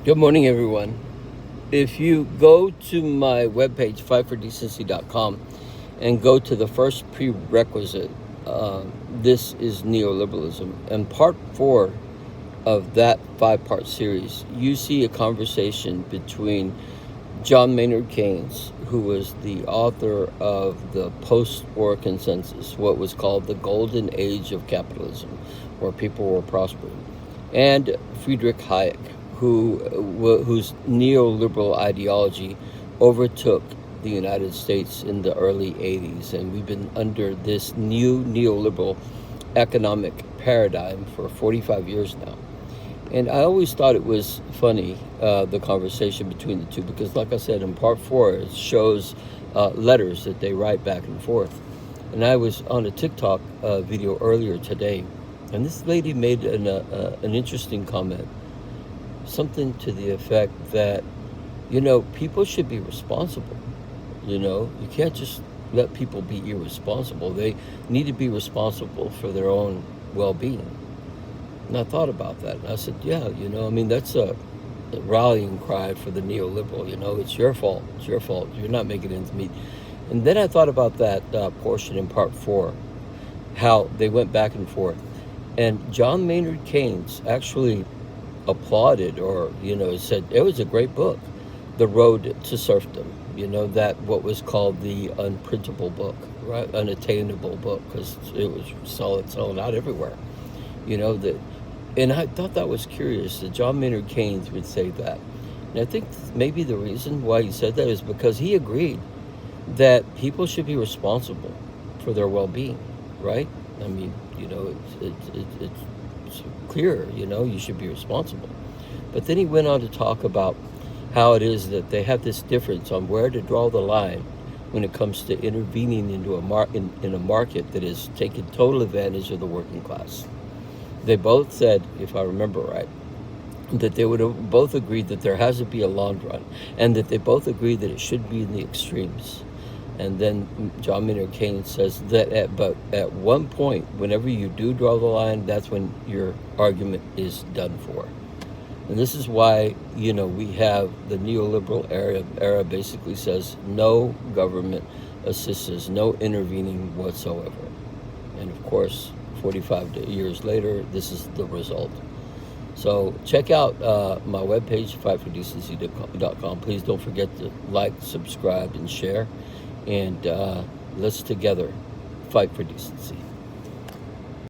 Good morning, everyone. If you go to my webpage, fightfordecency.com, and go to the first prerequisite, this is neoliberalism. And part 4 of that 5-part series, you see a conversation between John Maynard Keynes, who was the author of the post-war consensus, what was called the golden age of capitalism, where people were prospering, and Friedrich Hayek, whose neoliberal ideology overtook the United States in the early 80s. And we've been under this new neoliberal economic paradigm for 45 years now. And I always thought it was funny, the conversation between the two, because like I said, in part 4, it shows letters that they write back and forth. And I was on a TikTok video earlier today, and this lady made an interesting comment, something to the effect that, people should be responsible. You can't just let people be irresponsible. They need to be responsible for their own well-being. And I thought about that. And I said, yeah, that's a rallying cry for the neoliberal. It's your fault. It's your fault. You're not making ends meet. And then I thought about that portion in part 4, how they went back and forth. And John Maynard Keynes actually applauded, or, said it was a great book, The Road to Serfdom. That what was called the unprintable book, right? Unattainable book, because it was selling out everywhere. And I thought that was curious that John Maynard Keynes would say that. And I think maybe the reason why he said that is because he agreed that people should be responsible for their well-being, right? I mean, it's clear, you should be responsible. But then he went on to talk about how it is that they have this difference on where to draw the line when it comes to intervening into in a market that is taking total advantage of the working class. They both said, if I remember right, that they would have both agreed that there has to be a long run, and that they both agreed that it should be in the extremes. And then John Maynard Keynes says that at one point, whenever you do draw the line, that's when your argument is done for. And this is why, we have the neoliberal era basically says no government assistance, no intervening whatsoever. And of course, 45 years later, this is the result. So check out my webpage, fightfordecency.com. Please don't forget to like, subscribe, and share. And let's together fight for decency.